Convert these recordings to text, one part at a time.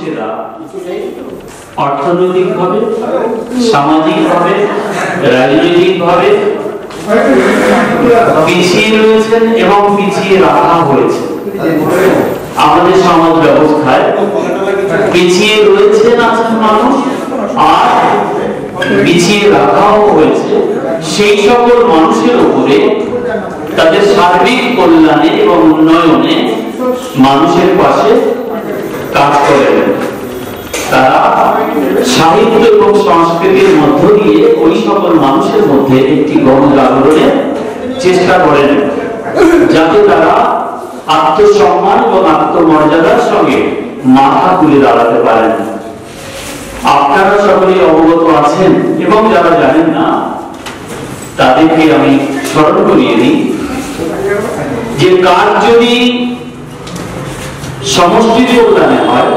মানুষেরা অর্থনৈতিকভাবে, সামাজিকভাবে, রাজনৈতিকভাবে পিছিয়ে রয়েছেন এবং পিছিয়ে রাখা হয়েছে। আমাদের সমাজ ব্যবস্থায় পিছিয়ে রয়েছেন আছেন মানুষ, আর পিছিয়ে রাখাও হয়েছে সেই সকল মানুষের উপরে তাদের সার্বিক কল্যাণে এবং উন্নয়নে মানুষের পাশে কাজ করেন। তারা সাহিত্য এবং সংস্কৃতির মধ্য দিয়ে ওই সকল মানুষের মধ্যে একটি গণজাগরণের চেষ্টা করেন, যাতে তারা আত্মসম্মান এবং আত্মমর্যাদার সঙ্গে মাথা তুলে দাঁড়াতে পারেন। আপনারা সকলেই অবগত আছেন এবং যারা জানেন না তাদেরকে আমি স্মরণ করিয়ে দিই যে কাজ যদি সমষ্টির কল্যাণে হয়,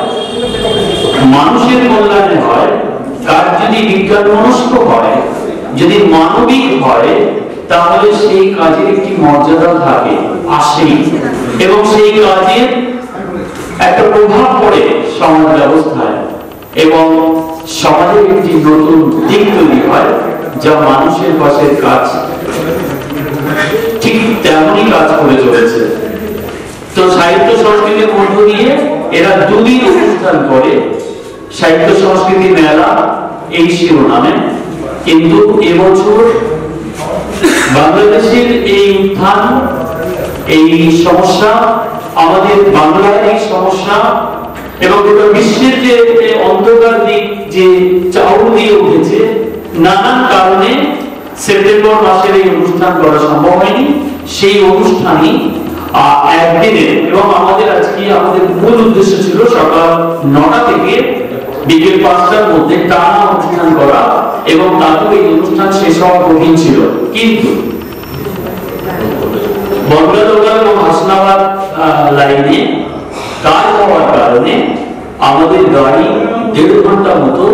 মানুষের কল্যাণে হয়, কাজ যদি বিজ্ঞান মনস্ক হয়, যদি মানবিক হয়, তাহলে সেই কাজের একটি মর্যাদা থাকে, আসেই, এবং সেই কাজের একটা প্রভাব পড়ে সমাজ ব্যবস্থায় এবং সমাজের একটি নতুন দিক তৈরি হয়, যা মানুষের পাশের কাজ ঠিক তেমনই কাজ করে চলেছে। তো সাহিত্য সংস্কৃতির মধ্য দিয়ে এরা দুদিন অনুষ্ঠান করে, সাহিত্য সংস্কৃতি মেলা এই শিরোনামে। কিন্তু এবছর বাংলাদেশের এই উত্থান, এই সমস্যা, আমাদের বাংলার এই সমস্যা এবং গোটা বিশ্বের যে অন্ধকার দিক যে চাউল দিয়ে উঠেছে, নানান কারণে সেপ্টেম্বর মাসের এই অনুষ্ঠান করা সম্ভব হয়নি। সেই অনুষ্ঠানই একদিনের, এবং আমাদের আজকে আমাদের মূল উদ্দেশ্য ছিল সকাল 9টা থেকে বিকেল 5টার মধ্যে টানা অনুষ্ঠান করা, এবং তাতেও এই অনুষ্ঠান শেষ হওয়া কঠিন ছিল। কিন্তু বনগাঁ এবং হাসনাবাদ লাইনে কাজ হওয়ার কারণে আমাদের গাড়ি 1.5 ঘন্টা মতো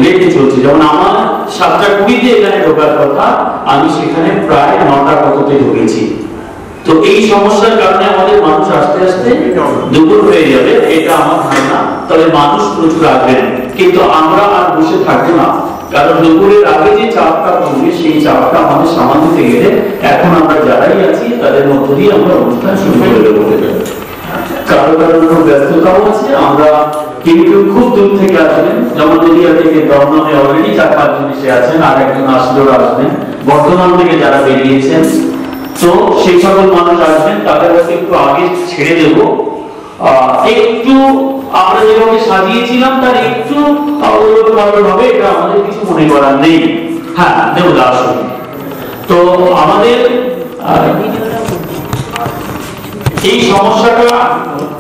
লেট চলছে। যেমন আমার 7:20 এখানে ঢোকার কথা, আমি সেখানে প্রায় 9টা কততে ঢুকেছি। তো এই সমস্যার কারণে আমাদের মানুষ আস্তে আস্তে দুপুর হয়ে যাবে, এটা আমার ধারণা। তবে মানুষ প্রচুর আসবেন, কিন্তু আমরা আর বসে থাকবো না, কারণ দুপুরের আগে যে চাপটা পড়বে সেই চাপটা আমাদের সামাল দিতে গেলে এখন আমরা যারাই আছি তাদের মধ্য দিয়ে আমরা অনুষ্ঠান শুরু করে দেবো। কারো কারোর খুব ব্যস্ততাও আছে, আমরা কিন্তু খুব দূর থেকে আসবেন, যেমন নদিয়া থেকে দমদমে অলরেডি 4-5 জন এসে আছেন, আর একজন আসলেও আসবেন, বর্ধমান থেকে যারা বেরিয়েছেন। তো সেই সকল মানুষ আসবেন, তাদের কাছে একটু আগে ছেড়ে দেব। একটু আমরা যেভাবে সাজিয়েছিলাম তার একটু উলটপালট হবে, এটা আমাদের কিছু মনে করার নেই। হ্যাঁ, দেবদা আসুন। তো আমাদের এই সমস্যাটা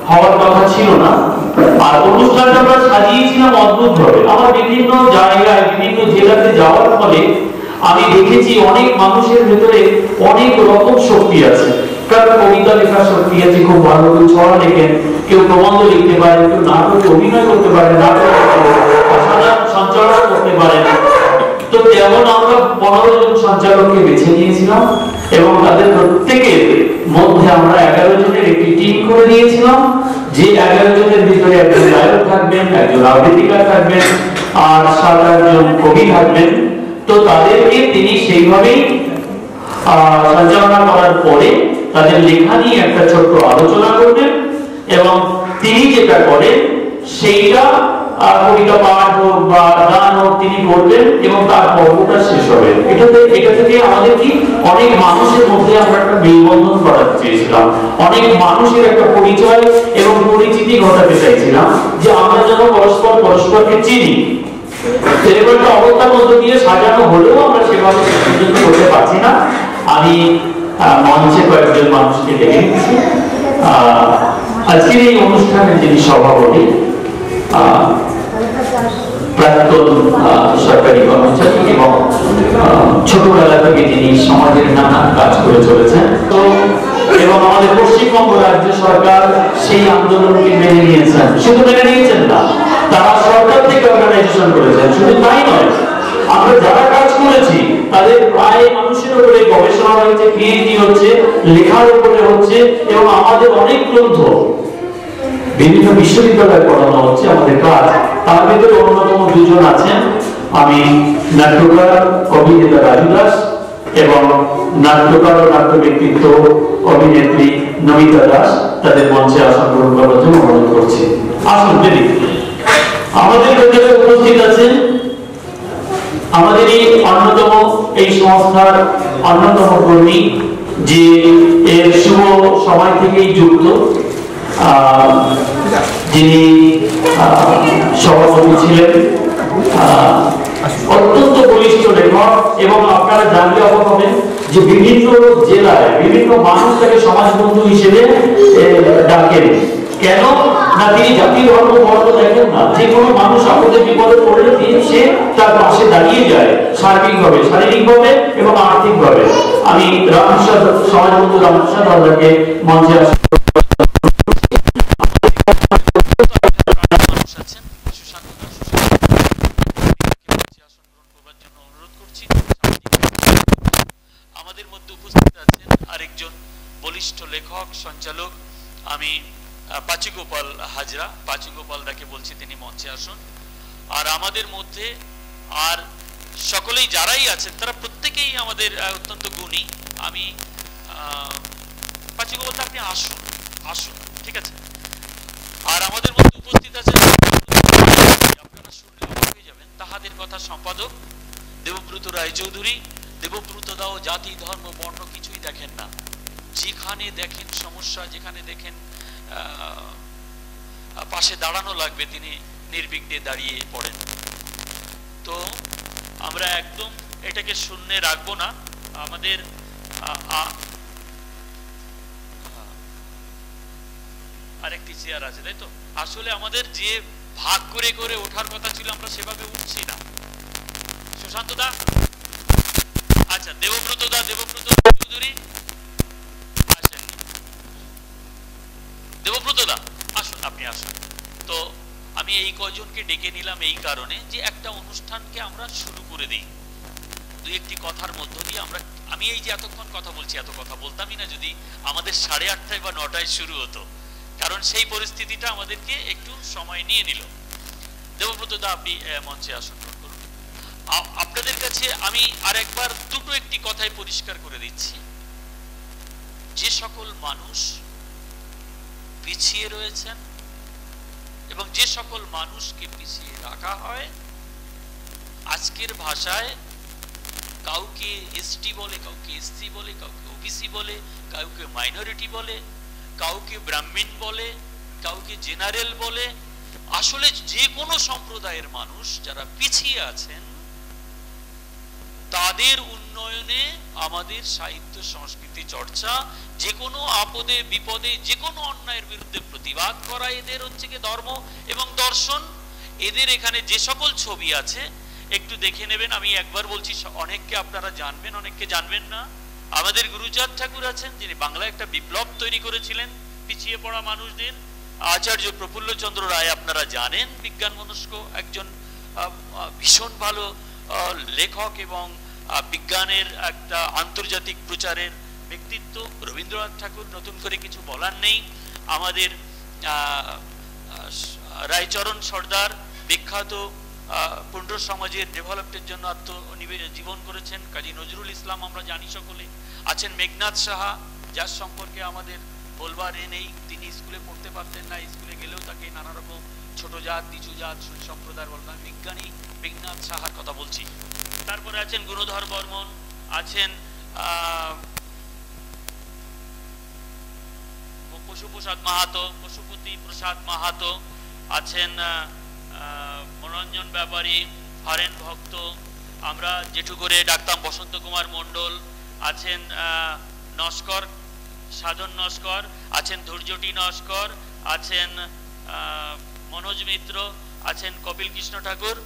হওয়ার কথা ছিল না, আর অনুষ্ঠানটা আমরা সাজিয়েছিলাম অদ্ভুত ভাবে। আমার বিভিন্ন জায়গায় বিভিন্ন জেলাতে যাওয়ার ফলে আমি দেখেছি অনেক মানুষের ভেতরে অনেক রকম শক্তি আছে। কারণ কবিতা লেখার শক্তি আছে, খুব ভালো কেউ ছড়া লেখেন, কেউ প্রবন্ধ লিখতে পারেন, কেউ নাটকে অভিনয় করতে পারেন, নাটক অসাধারণ সঞ্চালন করতে পারেন। তো তেমন আমরা 15 জন সঞ্চালককে বেছে নিয়েছিলাম এবং তাদের প্রত্যেকের মধ্যে আমরা 11 জনের একটি টিম করে দিয়েছিলাম, যে 11 জনের ভিতরে একজন গায়ক থাকবেন, একজন আবৃত্তিকার থাকবেন, আর 7-8 জন কবি থাকবেন। তো তাদেরকে তিনি সেইভাবেই সঞ্চালনা করার পরে তাদের লেখা নিয়ে একটা ছোট্ট আলোচনা করবেন, এবং তিনি যেটা করেন সেইটা কবিতা পাঠ হোক বা গান হোক তিনি করবেন, এবং তার পর্বটা শেষ হবে। এটা থেকে আমাদের কি অনেক মানুষের মধ্যে আমরা একটা মেলবন্ধন করাতে চেয়েছিলাম, অনেক মানুষের একটা পরিচয় এবং পরিচিতি ঘটাতে চাইছিলাম, যে আমরা যেন পরস্পরকে চিনি। একটা অবস্থার মধ্যে দিয়ে সাজানো হলেও আমরা সেভাবে পর্যন্ত করতে পারছি না। আমি মঞ্চে কয়েকজন মানুষকে ডেকে নিচ্ছি। আজকের এই অনুষ্ঠানের যিনি সভাপতি, প্রাক্তন সরকারি কর্মচারী এবং ছোটবেলা থেকে যিনি সমাজের নানান কাজ করে চলেছেন, তো এবং আমাদের পশ্চিমবঙ্গ রাজ্য সরকার সেই আন্দোলনকে মেনে নিয়েছেন। শুধু মেনে নিয়েছেন না, তারা সরকার থেকে অর্গানাইজেশন করেছেন। শুধু তাই নয়, আমরা যারা কাজ করেছি তাদের প্রায় মানুষের উপরে গবেষণা হয়েছে, পিএইচডি হচ্ছে, লেখার উপরে হচ্ছে, এবং আমাদের অনেক গ্রন্থ বিভিন্ন বিশ্ববিদ্যালয়ে পড়ানো হচ্ছে। হচ্ছে আমাদের কাজ। তার ভিতরে অন্যতম দুজন আছেন, আমি নাট্যকার অভিনেতা রাজু দাস এবং নাট্যকার ও নাট্য ব্যক্তিত্ব অভিনেত্রী নমিতা দাস, তাদের মঞ্চে আসন গ্রহণ করার জন্য অনুরোধ করছি। আসুন দিদি। আমাদের ভেতরে উপস্থিত আছেন আমাদের এই সংস্থার অন্যতম কর্মী, যে এর শুভ সময় থেকেই যুক্ত, যিনি সভাপতি ছিলেন, অত্যন্ত বলিষ্ঠ লেখক, এবং আপনারা জানলে অবাক হবেন যে বিভিন্ন জেলায় বিভিন্ন মানুষ তাকে সমাজবন্ধু হিসেবে ডাকেন। কেন না, তিনি জাতি ধর্ম বর্ণ দেখেন না, যে কোনো মানুষ আপদে বিপদে পড়লে সে তার পাশে দাঁড়িয়ে যায়, সার্বিকভাবে, শারীরিকভাবে এবং আর্থিকভাবে। আমি রামপ্রসাদ, সমাজবন্ধু রামপ্রসাদ দাদাকে মঞ্চে আসেন। আমাদের মধ্যে উপস্থিত আছেন আরেকজন বলিষ্ঠ লেখক সঞ্চালক, আমি পাচিগোপাল হাজরা, পাচিগোপাল দাকে বলছি তিনি মঞ্চে আসুন। আর আমাদের মধ্যে আর সকলেই যারাই আছেন তারা প্রত্যেকেই আমাদের অত্যন্ত গুণী। আমি পাচিগোপাল দা, আপনি আসুন আসুন, ঠিক আছে। আর আমাদের মধ্যে উপস্থিত আছেন, আপনারা শুনলে অবাক হয়ে যাবেন, তাহাদের কথা সম্পাদক দেবব্রত রায় চৌধুরী। দেবব্রত দাও জাতি ধর্ম বর্ণ কিছুই দেখেন না, যেখানে দেখেন সমস্যা, যেখানে দেখেন পাশে দাঁড়ানো লাগবে তিনি নির্বিঘ্নে দাঁড়িয়ে পড়েন। তো আমরা একদম এটাকে শূন্যে রাখবো না। আমাদের আরেকটি চেয়ার আছে, তাই তো? আসলে আমাদের যে ভাগ করে করে ওঠার কথা ছিল আমরা সেভাবে উঠছি না। সুশান্ত দা, আচ্ছা, দেবব্রত দা, দেবব্রত চৌধুরী আসেন। দেবব্রত দা আসুন, আপনি আসুন। তো আমি এই কজনকে ডেকে নিলাম এই কারণে যে একটা অনুষ্ঠানকে আমরা শুরু করে দিই দুই একটি কথার মধ্য দিয়ে। আমি এই যে এতক্ষণ কথা বলছি, এত কথা বলতামই না যদি আমাদের 8:30 বা 9টায় শুরু হতো, কারণ সেই পরিস্থিতিটা আমাদেরকে একটু সময় নিয়ে নিল। দেবব্রত দা, আপনি মঞ্চে আসন গ্রহণ করুন। আপনাদের কাছে আমি আরেকবার একটি কথাই পরিষ্কার করে দিচ্ছি, যে সকল মানুষ পিছিয়ে রয়েছেন এবং যে সকল মানুষকে পিছিয়ে রাখা হয়, আজকের ভাষায় কাউকে এসটি বলে, কাউকে এসসি বলে, কাউকে ওবিসি বলে, কাউকে মাইনরিটি বলে, কাউকে ব্রাহ্মণ বলে, কাউকে জেনারেল বলে। আসলে যে কোনো সম্প্রদায়ের মানুষ যারা পিছিয়ে আছেন তাদের উন্নয়নে আমাদের সাহিত্য সংস্কৃতি চর্চা, যে কোনো আপদে বিপদে যে কোনো অন্যায়ের বিরুদ্ধে প্রতিবাদ করা, এদের হচ্ছে কি ধর্ম এবং দর্শন। এদের এখানে যে সকল ছবি আছে একটু দেখে নেবেন। আমি একবার বলছি, অনেককে আপনারা জানবেন, অনেককে জানবেন না। আমাদের গুরুচাঁদ ঠাকুর আছেন, যিনি বাংলায় একটা বিপ্লব তৈরি করেছিলেন পিছিয়ে পড়া মানুষদের। আচার্য প্রফুল্লচন্দ্র রায় আপনারা জানেন, বিজ্ঞান মনস্ক একজন ভীষণ ভালো লেখক এবং বিজ্ঞানের একটা আন্তর্জাতিক প্রচারের ব্যক্তিত্ব। রবীন্দ্রনাথ ঠাকুর, নতুন করে কিছু বলার নেই। আমাদের রায়চরণ সর্দার, বিখ্যাত পুণ্ড সমাজের ডেভেলপমেন্টের জন্য জীবন করেছেন। কাজী নজরুল ইসলাম আমরা জানি সকলে আছেন। মেঘনাদ সাহা, যার সম্পর্কে আমাদের বলবার নেই, তিনি স্কুলে পড়তে পারতেন না, স্কুলে গেলেও তাকে নানা রকম ছোট জাত, নিচু জাত, সম্প্রদায়ের বলবেন। বিজ্ঞানী মেঘনাদ সাহার কথা বলছি। তারপরে আছেন গুণধর বর্মন, আছেন পশুপতি প্রসাদ মাহাতো, আছেন মনোরঞ্জন ব্যাপারী, হরেন ভক্ত, আমরা জেঠু করে ডাকতাম বসন্ত কুমার মণ্ডল, আছেন নস্কর, সাধন নস্কর, আছেন ধৈর্যটি নস্কর, আছেন মনোজ মিত্র, আছেন কপিল কৃষ্ণ ঠাকুর।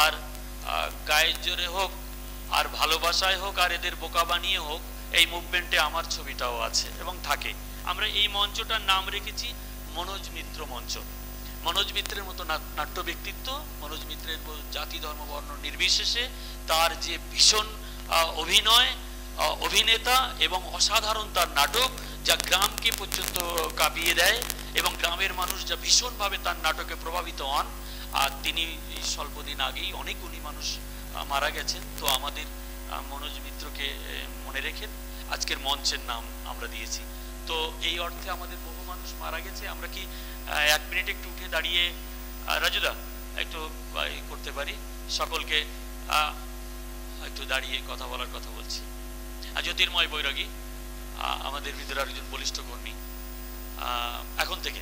আর গায়ের জোরে হোক আর ভালোবাসায় হোক আর এদের বোকা বানিয়ে হোক, এই মুভমেন্টে আমার ছবিটাও আছে এবং থাকে। আমরা এই মঞ্চটার নাম রেখেছি মনোজ মিত্র মঞ্চ। মনোজ মিত্রের মতো নাট্য ব্যক্তিত্ব, মনোজ মিত্রের জাতি ধর্ম বর্ণ নির্বিশেষে তার যে ভীষণ অভিনয়, অভিনেতা এবং অসাধারণ তার নাটক, যা গ্রামকে পর্যন্ত কাঁপিয়ে দেয় এবং গ্রামের মানুষ যা ভীষণভাবে তার নাটকে প্রভাবিত হন। আর তিনি স্বল্পদিন আগেই অনেক গুণী মানুষ মারা গেছেন। তো আমাদের মনোজ মিত্রকে মনে রেখে আজকের মঞ্চের নাম আমরা দিয়েছি। তো এই অর্থে আমাদের বহু মানুষ মারা গেছে। আমরা কি 1 মিনিট একটু উঠে দাঁড়িয়ে রাজুদা একটু করতে পারি? সকলকে একটু দাঁড়িয়ে কথা বলার কথা বলছি। জ্যোতির্ময় বৈরাগী আমাদের ভিতরে আরেকজন বলিষ্ঠ কর্মী এখন থেকে।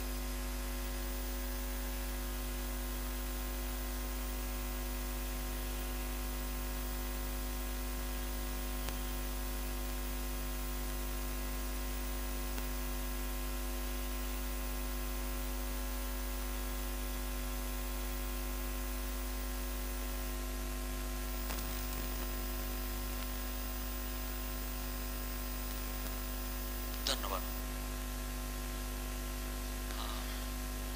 ধন্যবাদ।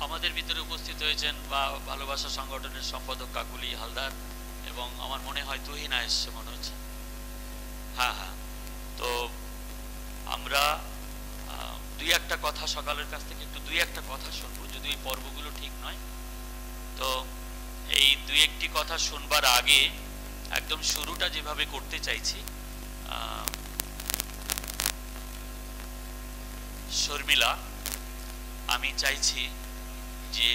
আমাদের ভিতরে উপস্থিত হয়েছেন বা ভালোবাসা সংগঠনের সম্পাদক কাকুলি হালদার এবং আমার মনে হয় তুহিনা এসছে মনে হচ্ছে। হ্যাঁ হ্যাঁ, তো আমরা 2-1টা কথা সকালের কাছ থেকে একটু 2-1টা কথা শুনবো, যদি এই পর্বগুলো ঠিক নয়। তো এই 2-1টি কথা শুনবার আগে একদম শুরুটা যেভাবে করতে চাইছি, শর্মিলা আমি চাইছি যে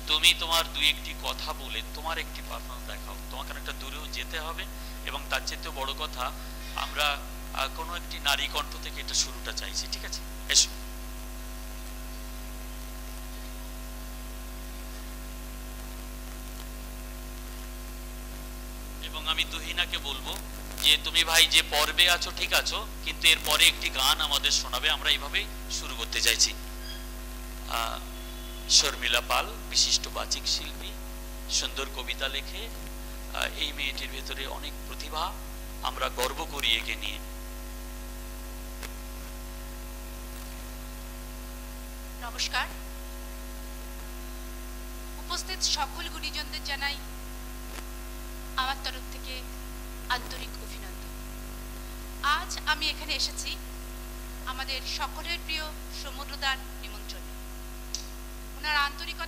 তুমি তোমার 2-1টি কথা বলে তোমার একটি পারফরমেন্স দেখাও। তোমাকে একটা দূরেও যেতে হবে এবং তার চেয়ে বড় কথা আমরা কোনো একটি নারী কণ্ঠ থেকে এটা শুরুটা চাইছি, ঠিক আছে? এসো। এবং আমি তুহিনাকে বলবো যে তুমি ভাই যে পর্বে আছো ঠিক আছো, কিন্তু এর পরে একটি গান আমাদের শোনাবে। আমরা এইভাবেই শুরু করতে চাইছি। শর্মিলা পাল বিশিষ্ট বাচিক শিল্পী, সুন্দর কবিতা লেখে। এই মেয়েটির ভেতরে অনেক প্রতিভা, আমরা গর্ব করি একে নিয়ে। নমস্কার। উপস্থিত সকল গুণীজনদের জানাই আমার তরফ থেকে আন্তরিক অভিনন্দন। আজ আমি এখানে এসেছি আমাদের সকলের প্রিয় সমুদ্রদার নিমন্ত্রণে। ওনার আন্তরিকতা